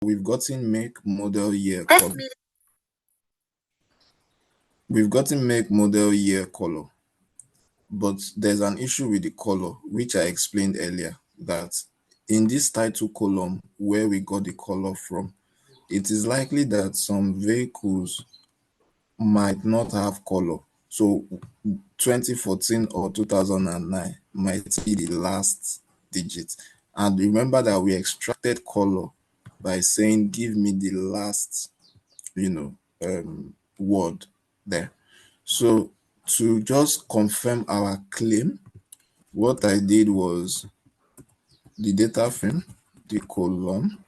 we've gotten make, model, year, color. We've gotten make, model, year, color. But there's an issue with the color, which I explained earlier, that in this title column where we got the color from, it is likely that some vehicles might not have color. So 2014 or 2009 might be the last digit. And remember that we extracted color by saying, give me the last, word there. So to just confirm our claim, what I did was the data frame, the column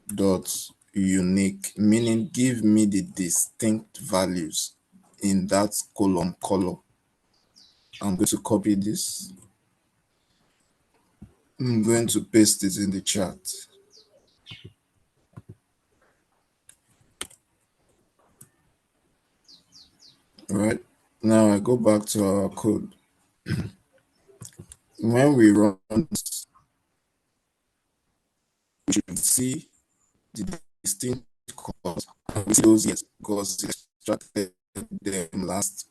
dot unique, meaning give me the distinct values in that column color. I'm going to copy this. I'm going to paste it in the chat. All right, now I go back to our code. When we run this, we should see the distinct colors. We see those yes, because we extracted them last.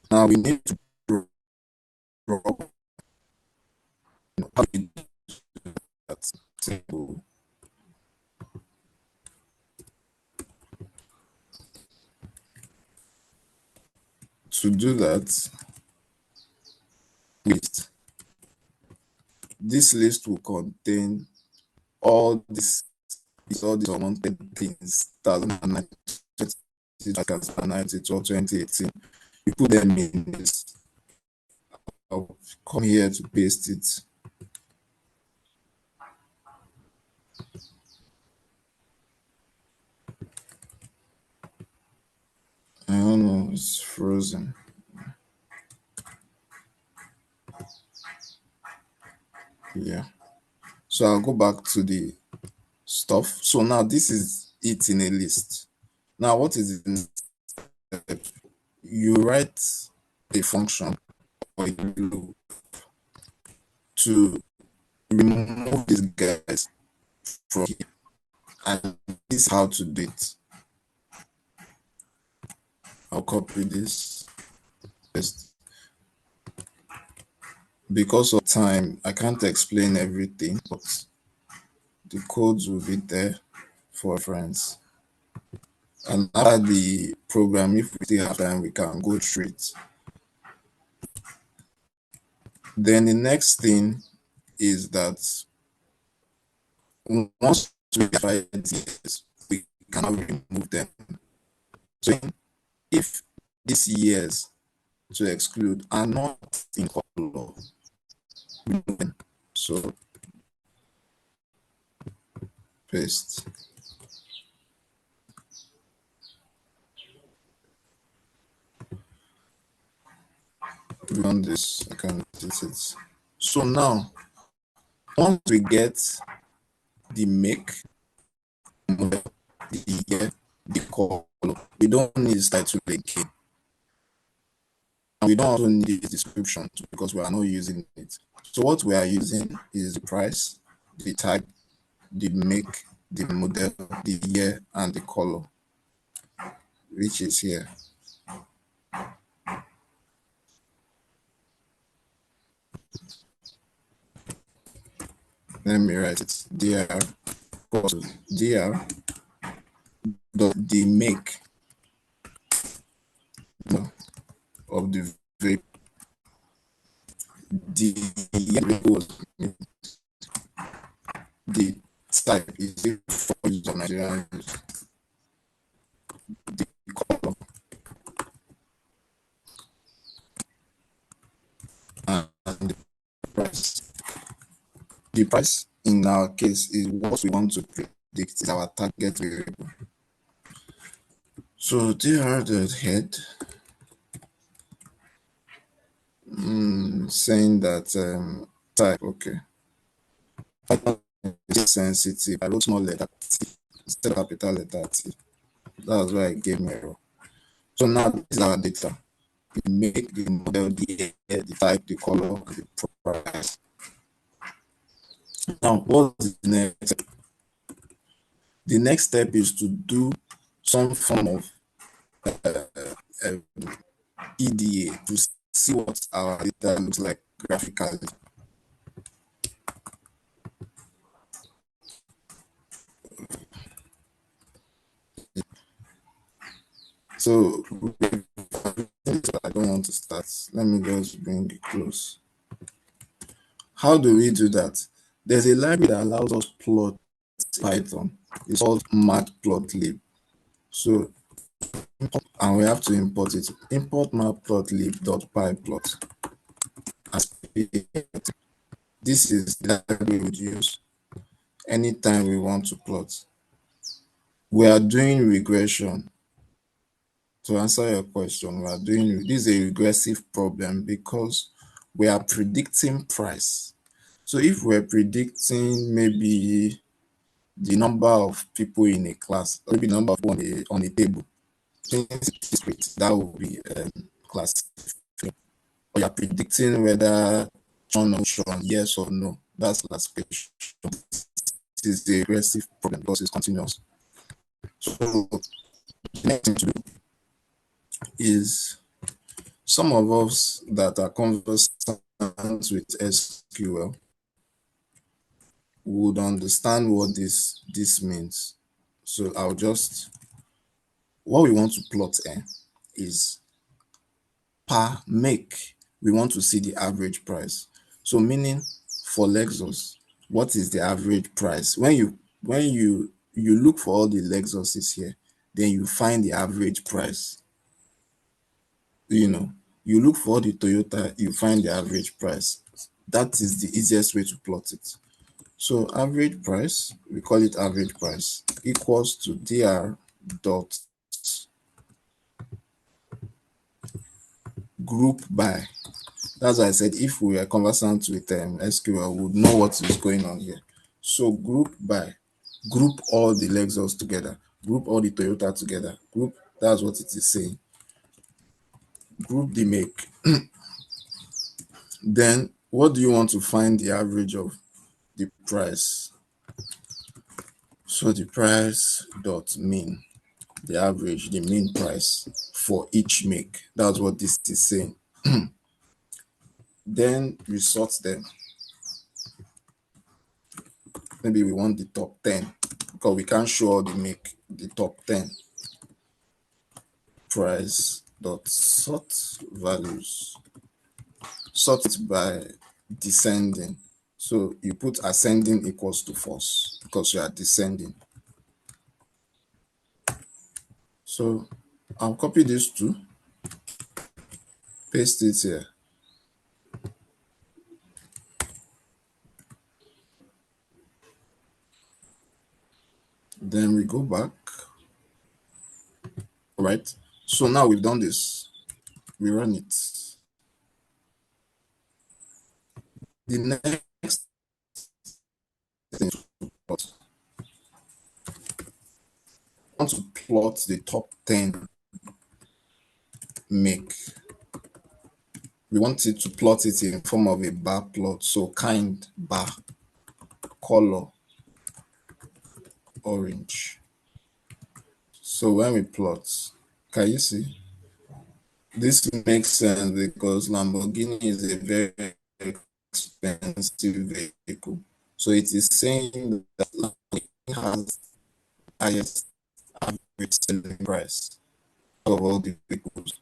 Now we need to drop that simple. To do that, this list will contain all these unwanted things, 2019, 2018. You put them in this. I'll come here to paste it. I don't know, it's frozen. Yeah. So I'll go back to the stuff. So now this is it in a list. Now what is it in step? You write a function or a loop to remove these guys from here. And this is how to do it. I'll copy this. Because of time, I can't explain everything, but the codes will be there for reference. And after the program, if we still have time, we can go through it. Then the next thing is that once we verify these, we cannot remove them. So if these years to exclude are not in color, so paste. Run this, I can edit it. So now, once we get the make, model, the year, the color, we don't need this title again. And we don't also need this description because we are not using it. So what we are using is the price, the type, the make, the model, the year, and the color, which is here. Let me write it. dr the make of the vehicle. The type is for use of Nigerian use. The color and the price. The price in our case is what we want to predict is our target variable. So there the head saying that type, okay. Sensitive, I wrote small letter T instead of capital letter T. That's why it gave me error. So now this is our data. We make the model, the year, the type, the color, and the price. Now, what's the next step? The next step is to do some form of EDA to see what our data looks like graphically. So I don't want to start. Let me just bring it close. How do we do that? There's a library that allows us plot Python. It's called matplotlib. So, and we have to import it. Import matplotlib.pyplot. This is the library we would use anytime we want to plot. We are doing regression. To answer your question, we are doing this is a regressive problem because we are predicting price. So if we're predicting maybe the number of people in a class, or maybe the number of people on a table, that will be class. Or you're predicting whether John or Sean, yes or no. That's classification. This is a regressive problem because it's continuous. So the next thing to do is some of us that are conversant with SQL would understand what this means. So I'll just, what we want to plot is per make. We want to see the average price. So meaning for Lexus, what is the average price? When you look for all the Lexuses here, then you find the average price. You look for the Toyota, you find the average price. That is the easiest way to plot it. So average price, we call it average price, equals to dr dot group by. That's why I said if we are conversant with SQL, we would know what is going on here. So group by, group all the Lexus together, group all the Toyota together, group, that's what it is saying. Group the make. Then what do you want to find the average of the price? So the price dot mean, the average, the mean price for each make. That's what this is saying. Then we sort them. Maybe we want the top 10 because we can't show all the make, the top 10. Price dot sort values. Sort it by descending. So you put ascending equals to false because you are descending. So I'll copy these two, paste it here. Then we go back. All right. So now we've done this. We run it. The next thing to plot. I want to plot the top 10 make. We want it to plot it in form of a bar plot. So kind bar, color orange. So when we plot, can you see? This makes sense because Lamborghini is a very expensive vehicle. So it is saying that Lamborghini has highest average selling price of all the vehicles.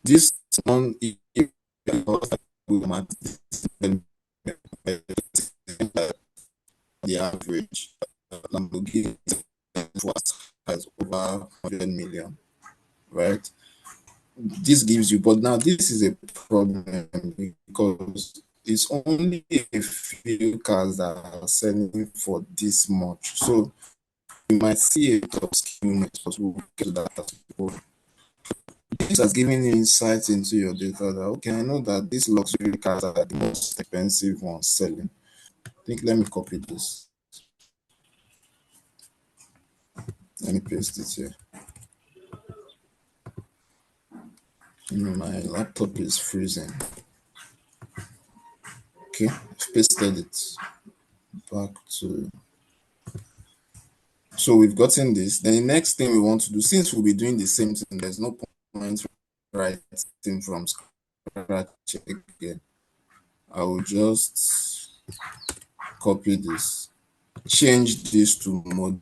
This one, if the average Lamborghini has over 100 million, right? This gives you, but now this is a problem because it's only a few cars that are selling for this much. So you might see a top skewness, but we'll get to that. This has given you insight into your data that, okay, I know that these luxury cars are the most expensive ones selling. I think, let me copy this. Let me paste it here. My laptop is freezing. Okay, I've pasted it back to So we've gotten this. Then the next thing we want to do, since we'll be doing the same thing, there's no point writing from scratch again. I will just copy this, change this to model.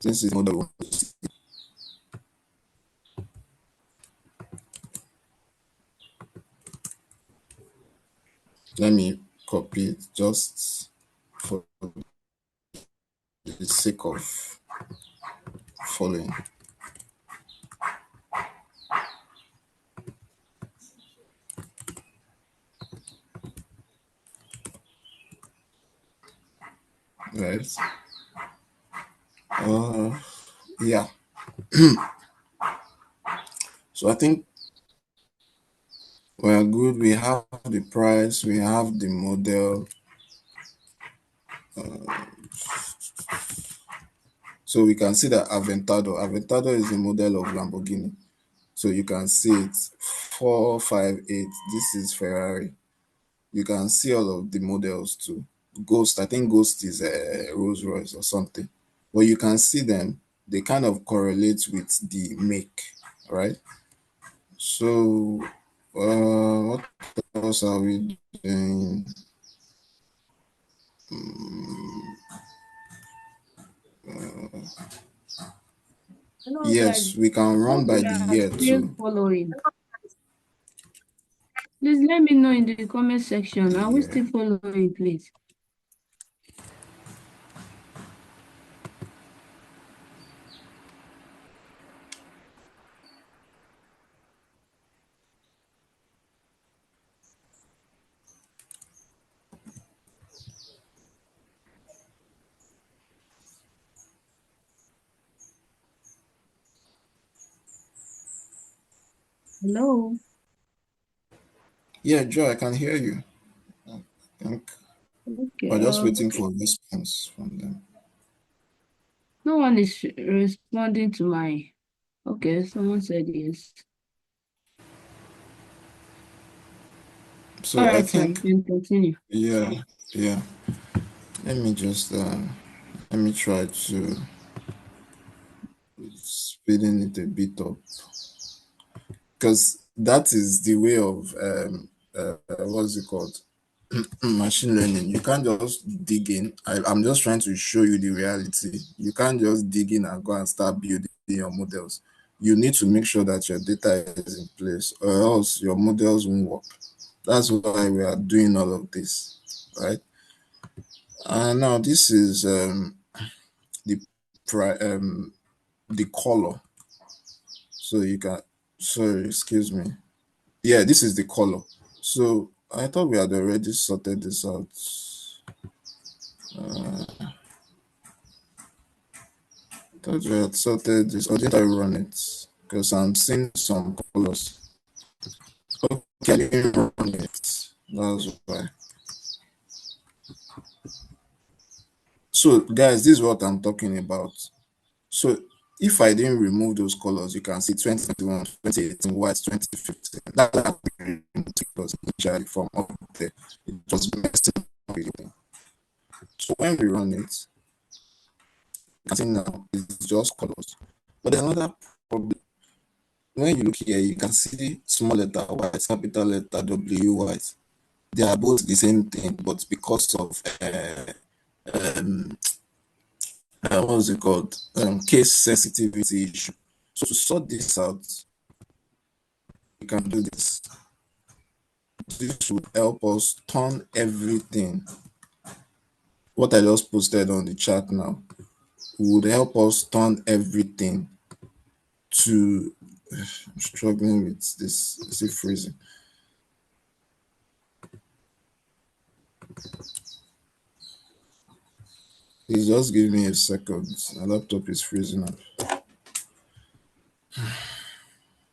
This is model. Let me copy it just for the sake of following. Right. Yeah. So I think we're good. We have the price, we have the model. So we can see that Aventador is the model of Lamborghini. So you can see it 458. This is Ferrari. You can see all of the models too. Ghost, I think Ghost is a Rolls Royce or something. But you can see them, they kind of correlate with the make, right? So, what else are we doing? Hello, Yes, guys. we can run Hope by we the are year still too. following. Please let me know in the comment section. Are we Yeah. still following, please? Hello. Yeah, Joe, I can hear you. I think Okay. we're just waiting for a response from them. No one is responding to my. Okay, someone said yes. All So I right, sir. You think, can continue. yeah, yeah. Let me just let me try to speeding it a bit up because that is the way of what's it called, machine learning. You can't just dig in. I'm just trying to show you the reality. You can't just dig in and go and start building your models. You need to make sure that your data is in place, or else your models won't work. That's why we are doing all of this, right? And now this is the the color. So you can, sorry, excuse me. Yeah, this is the color. So I thought we had already sorted this out. I thought we had sorted this, or did I run it? Because I'm seeing some colors. Okay, I didn't run it. That's why. So guys, this is what I'm talking about. So if I didn't remove those colors, you can see 2021, 2018, white, 2015. That was initially from up there. It was messing up everything. So when we run it, you can see now it's just colors. But there's another problem. When you look here, you can see small letter white, capital letter W white. They are both the same thing, but because of um, what's it called? Case sensitivity issue. So to sort this out, you can do this. This would help us turn everything. What I just posted on the chat now would help us turn everything to. I'm struggling with this. Is it freezing? Please just give me a second. My laptop is freezing up.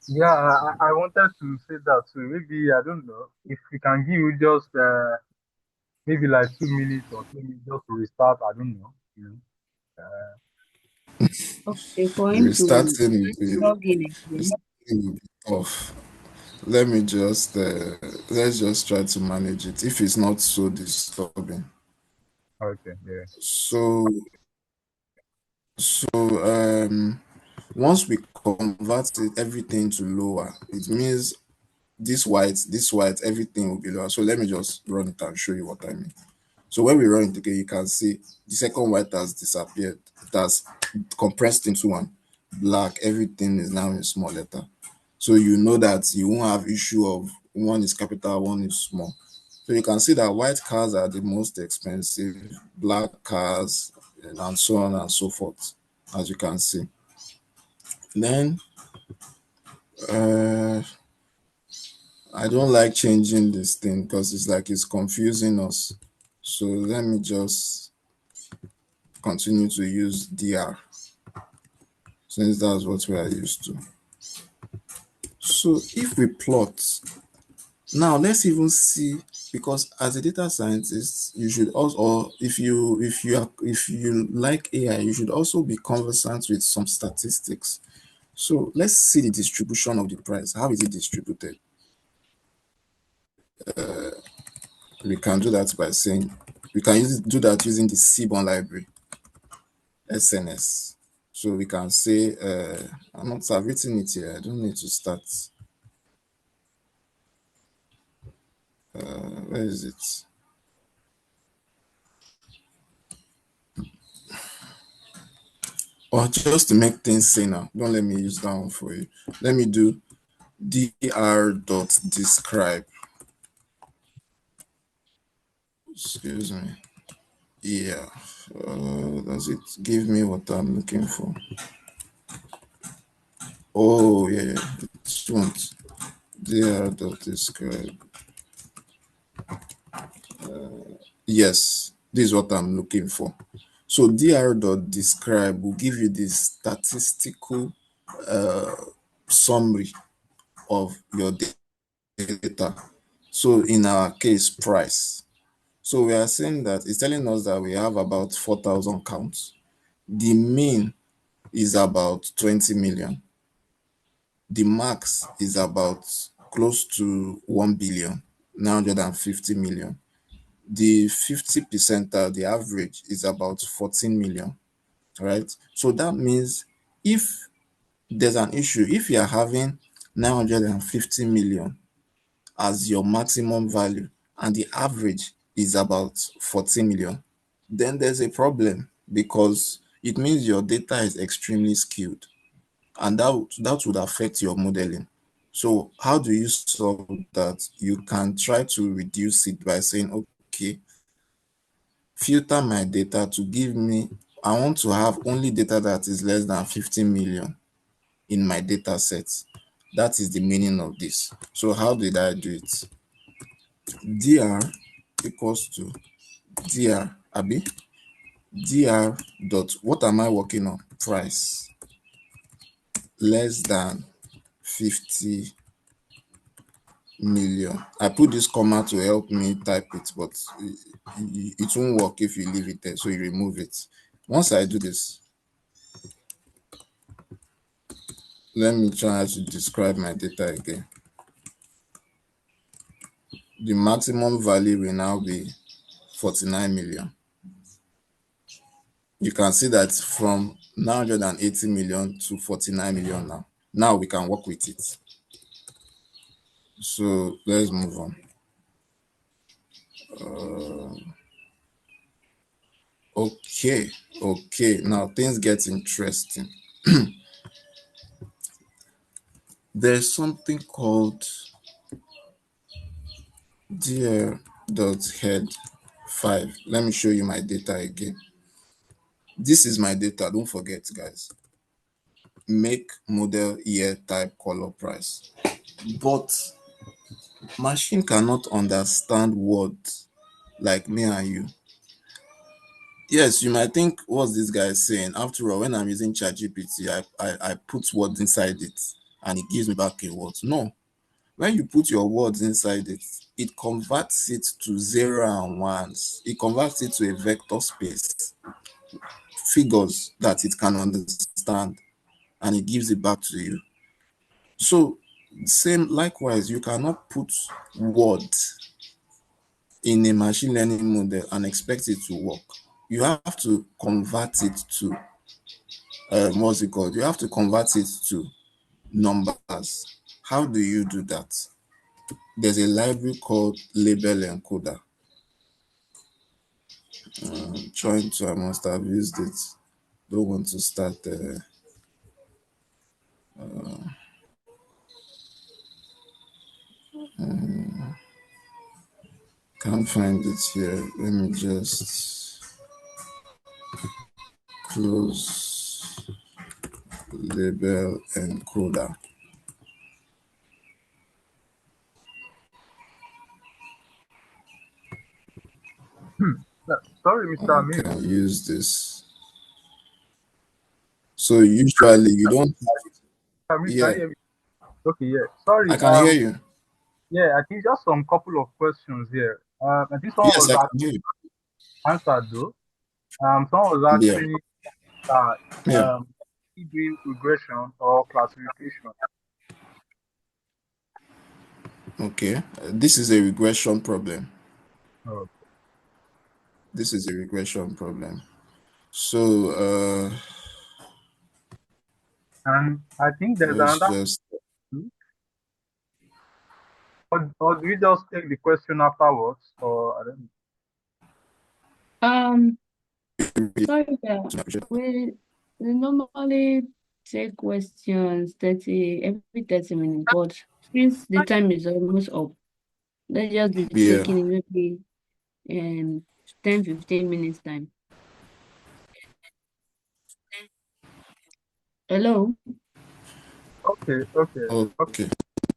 Yeah, I wanted to say that too. Maybe I don't know if we can give you just maybe like 2 minutes or 3 minutes just to restart. I don't know. You know. Okay, for him to Restarting will log in again. restarting will be tough. Let me just let's just try to manage it if it's not so disturbing. Okay, yeah. So once we convert everything to lower, it means this white, everything will be lower. So let me just run it and show you what I mean. So when we run it again, you can see the second white has disappeared. It has compressed into one. Black, everything is now in small letter. So you know that you won't have issue of one is capital, one is small. So you can see that white cars are the most expensive, black cars, and so on and so forth, as you can see. Then I don't like changing this thing because it's like it's confusing us. So let me just continue to use DR since that's what we are used to. So if we plot, now let's even see, because as a data scientist, you should also, or if you like AI, you should also be conversant with some statistics. So let's see the distribution of the price. How is it distributed? We can do that by saying we can do that using the Seaborn library, SNS. So we can say, I've written it here. I don't need to start. Where is it? Or just to make things saner, don't let me use that one for you. Let me do dr.describe. Excuse me. Yeah. Does it give me what I'm looking for? Oh, yeah. It won't. Dr.describe. Yes, this is what I'm looking for. So dr.describe will give you the statistical summary of your data. So in our case, price. So we are saying that it's telling us that we have about 4,000 counts. The mean is about 20 million. The max is about close to 1 billion, 950 million. The 50 percentile, the average is about 14 million, right? So that means if there's an issue, if you are having 950 million as your maximum value and the average is about 14 million, then there's a problem because it means your data is extremely skewed and that would affect your modeling. So how do you solve that? You can try to reduce it by saying, okay, filter my data to give me, I want to have only data that is less than 15 million in my data set. That is the meaning of this. So how did I do it? dr equals to dr abi dr dot, what am I working on? Price less than 50 million. I put this comma to help me type it, but it won't work if you leave it there, so you remove it. Once I do this, let me try to describe my data again. The maximum value will now be 49 million. You can see that from 980 million to 49 million now. Now we can work with it. So let's move on. Okay. Now things get interesting. There's something called head 5. Let me show you my data again. This is my data. Don't forget, guys. Make, model, year, type, color, price. But machine cannot understand words like me and you. Yes, you might think, what's this guy saying? After all, when I'm using ChatGPT, I put words inside it and it gives me back a word. No, when you put your words inside it, it converts it to zero and ones. It converts it to a vector space, figures that it can understand, and it gives it back to you. So, same likewise, you cannot put words in a machine learning model and expect it to work, you have to convert it to what's it called? You have to convert it to numbers. How do you do that? There's a library called label encoder. Trying to, I must have used it. Don't want to start. Can't find it here. Let me just close label encoder. Sorry, Mr. I Amir. can use this. So usually you don't. Amir, can you Yeah, hear me? Okay, yeah. Sorry. I can hear you. Yeah, I think just some couple of questions here. I think someone Yes, was I can hear you. answered though. Someone was Yeah, asking uh, yeah. doing regression or classification. Okay. This is a regression problem. Oh. This is a regression problem. So And I think there's let's another, just or do we just take the question afterwards? Or I don't Um, sorry, we normally take questions 30 every 30 minutes, but since the time is almost up, let's just be yeah. taking it maybe 10-15 minutes time. Hello? Okay, okay, okay. Okay.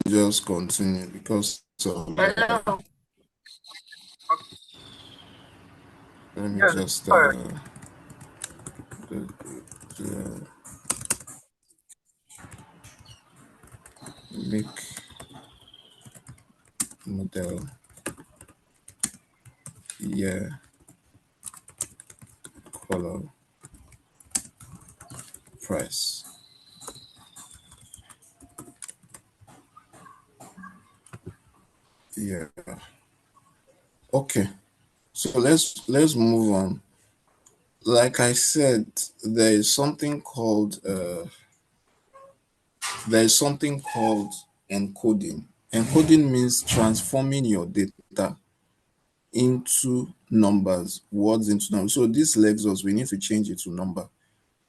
Just continue because of Hello? let me Yes, just correct. uh, make model, yeah, color, price. Yeah. Okay. So let's move on. Like I said, there is something called encoding. Encoding means transforming your data into numbers, words into numbers. So this Lexus, we need to change it to number,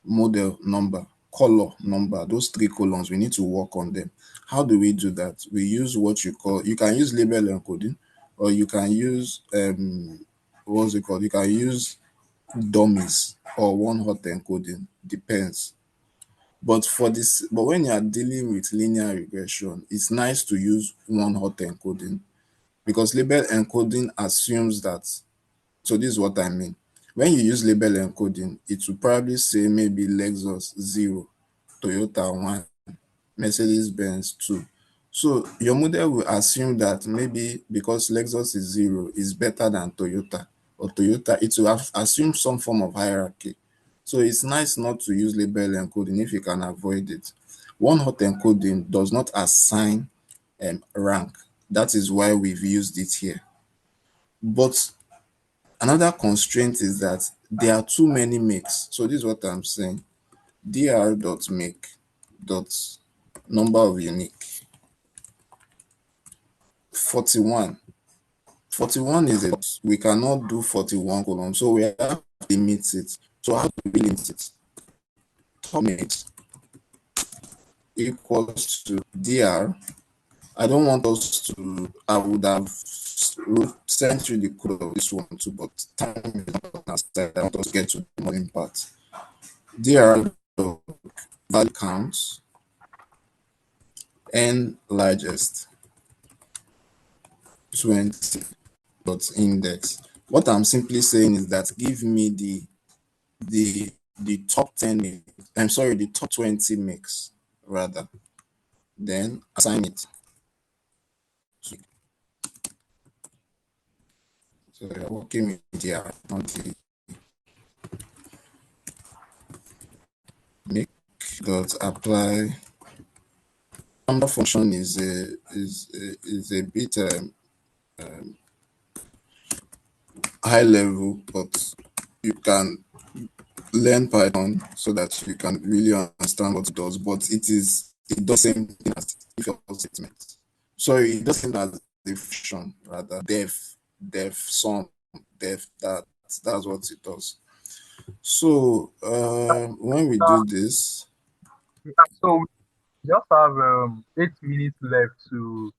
model number, color number, those three columns, we need to work on them. How do we do that? We use what you can use label encoding, or you can use what's it called? You can use dummies or one hot encoding, depends. But when you are dealing with linear regression, it's nice to use one hot encoding because label encoding assumes that. So this is what I mean. When you use label encoding, it will probably say maybe Lexus 0, Toyota 1, Mercedes Benz 2. So your model will assume that maybe because Lexus is 0 is better than Toyota, or Toyota, it will have assume some form of hierarchy. So it's nice not to use label encoding if you can avoid it. One hot encoding does not assign rank. That is why we've used it here. But another constraint is that there are too many makes. So this is what I'm saying. Dr.make dot number of unique 41. 41 is a we cannot do 41 columns, so we have to limit it. So how do we limit it? Top mate equals to dr. I don't want us to, I would have sent you the code of this one too, but time is not on our side. I want us to get to the morning part. Dr. value counts n largest 20 dot index. What I'm simply saying is that give me the the top 10 I'm sorry, the top 20 mix rather, then assign it. So you're working with here on the make dot apply. Number function is a bit high level, but you can learn Python so that you can really understand what it does. But it does the same thing as if your statement. Sorry, it does same as the function rather. Def, sum, def. That's what it does. So when we do this, So we just have 8 minutes left to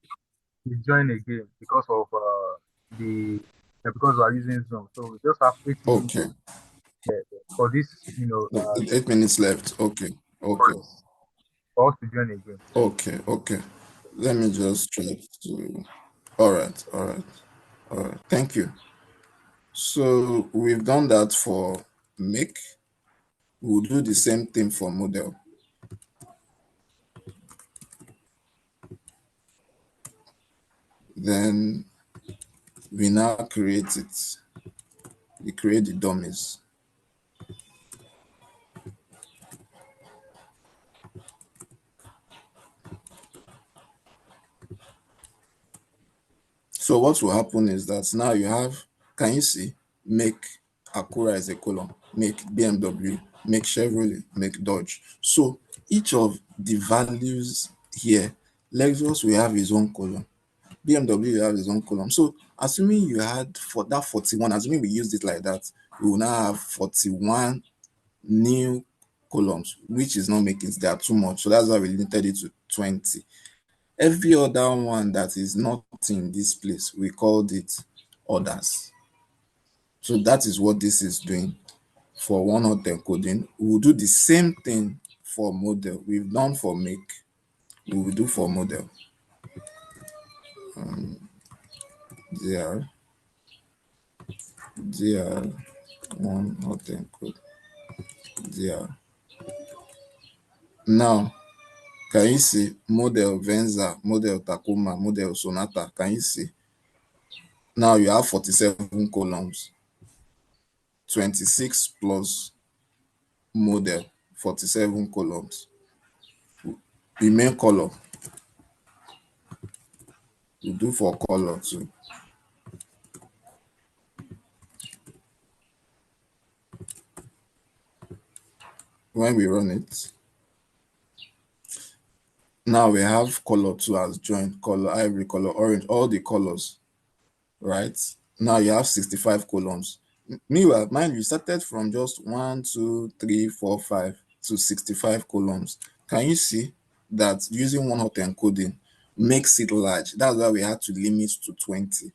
join again because of the because we are using Zoom. So we just have 8 minutes okay, for this, 8 minutes left. Okay, for, okay, for us to join again. okay. Let me just try to. All right, all right, all right. Thank you. So we've done that for make. We'll do the same thing for model. Then we now create it. We create the dummies. So what will happen is that now you have, can you see, make Acura is a column, make BMW, make Chevrolet, make Dodge. So each of the values here, Lexus will have his own column, BMW will have his own column. So assuming you had for that 41, assuming we used it like that, we will now have 41 new columns, which is not making it that too much. So that's why we limited it to 20. Every other one that is not in this place, we called it others. So that is what this is doing for one hot encoding. We'll do the same thing for model. We've done for make, we will do for model. There one hot encode. There. Now, can you see model Venza, model Tacoma, model Sonata? Can you see? Now you have 47 columns, 26 plus model, 47 columns. The main color, we do for color too. When we run it, now we have color 2 as joined, color ivory, color orange, all the colors, right? Now you have 65 columns. Meanwhile, mind you, started from just 1, 2, 3, 4, 5 to 65 columns. Can you see that using one hot encoding makes it large? That's why we had to limit to 20.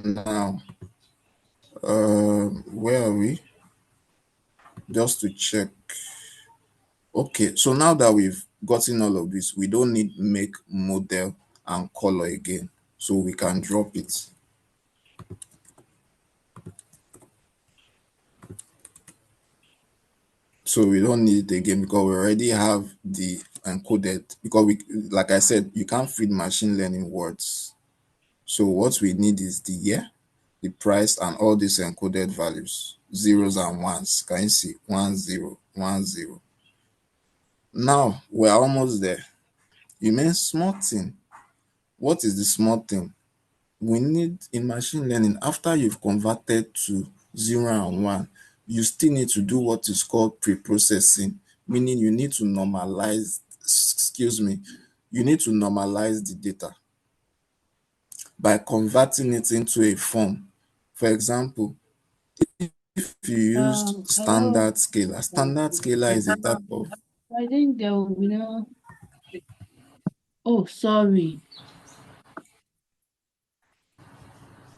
Now, where are we? Just to check. Okay, so now that we've gotten all of this, we don't need make, model, and color again. So we can drop it. So we don't need it again because we already have the encoded, because we, like I said, you can't feed machine learning words. So what we need is the year, the price, and all these encoded values, zeros and ones. Can you see? 1 0 1 0. Now we're almost there. You mean small thing. What is the small thing? We need in machine learning, after you've converted to 0 and 1, you still need to do what is called pre-processing, meaning you need to normalize, you need to normalize the data by converting it into a form. For example, if you used Hello. standard scalar, standard scalar is a type of, I think there will be no. Oh, sorry.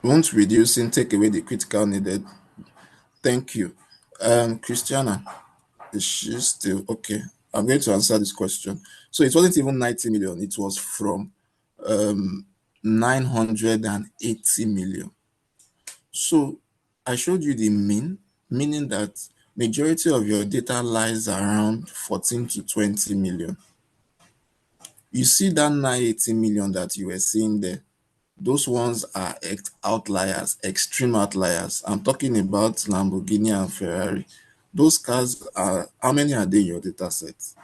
won't reducing take away the critical needed. Thank you. Christiana, is she still okay? I'm going to answer this question. So it wasn't even 90 million, it was from 980 million. So I showed you the mean, meaning that majority of your data lies around 14 to 20 million. You see that 980 million that you were seeing there, those ones are outliers, extreme outliers. I'm talking about Lamborghini and Ferrari. Those cars are, how many are they in your data set?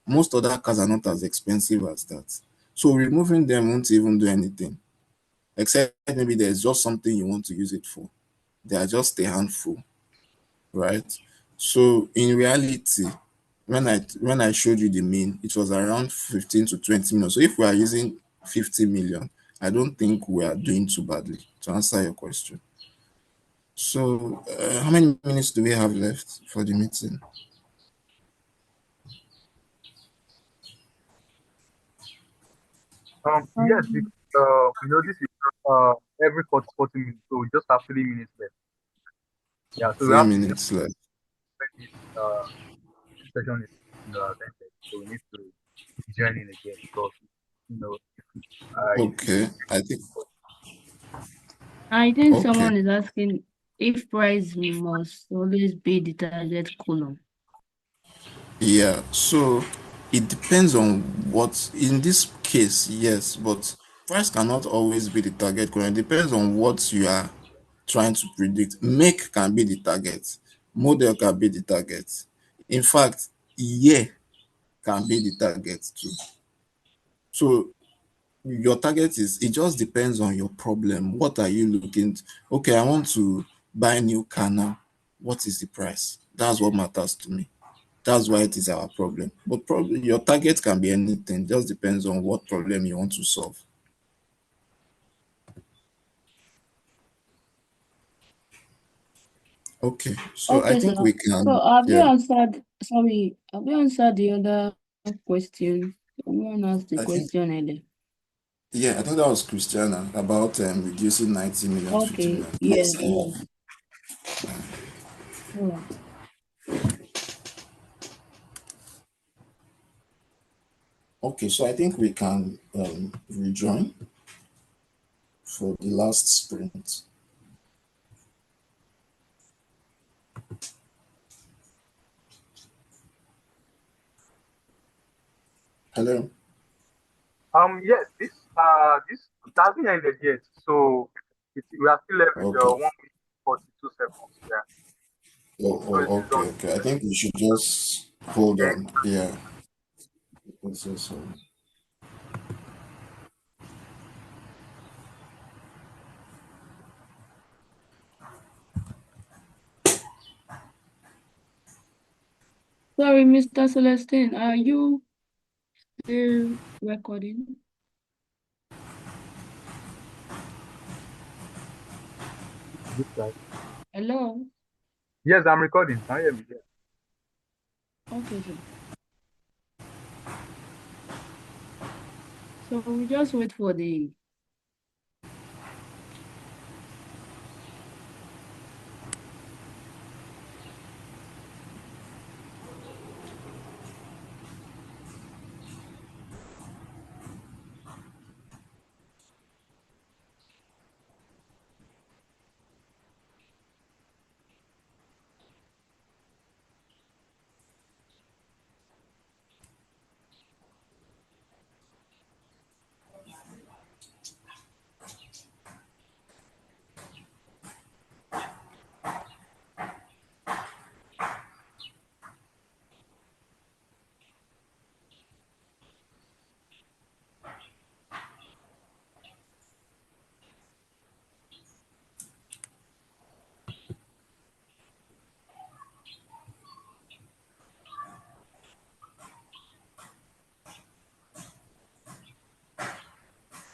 Most other cars are not as expensive as that. So removing them won't even do anything. except maybe there's just something you want to use it for. They are just a handful, right? So in reality, when I showed you the mean, it was around 15 to 20 million. So if we are using 50 million, I don't think we are doing too badly, to answer your question. So how many minutes do we have left for the meeting? Yes, because, Um, this is every 40 minutes, so we just have 3 minutes left. Yeah, so we Three have to just minutes left. when this session is ended, so we need to join in again because you know if you Okay, I think I think okay. someone is asking if price must always be the target column. Yeah, so it depends on what, in this case, yes, but price cannot always be the target column. It depends on what you are trying to predict. Make can be the target, model can be the target. In fact, year can be the target too. So your target is, it just depends on your problem. What are you looking to? Okay, I want to buy a new car now. What is the price? That's what matters to me. That's why it is our problem. But probably your target can be anything, just depends on what problem you want to solve. Okay, so I Okay, sir. think we So can, have you yeah, answered, sorry, have you answered the other question? Someone asked the I think, question earlier. yeah, I think that was Christiana about reducing 90 million to 50 Okay, million. yeah, Yes, I yeah. have. All right. Okay, so I think we can rejoin for the last sprint. Hello? yes, this it hasn't ended yet, so we are still left with Okay. 1 minute 42 seconds. Yeah, Oh, so it oh, is on. okay, okay. I think we should just hold Okay. on. Yeah. So. Sorry, Mr. Celestine, are you still recording? This side. Hello? Yes, I'm recording. Can you hear me? Yes. Okay, sir. So we just wait for the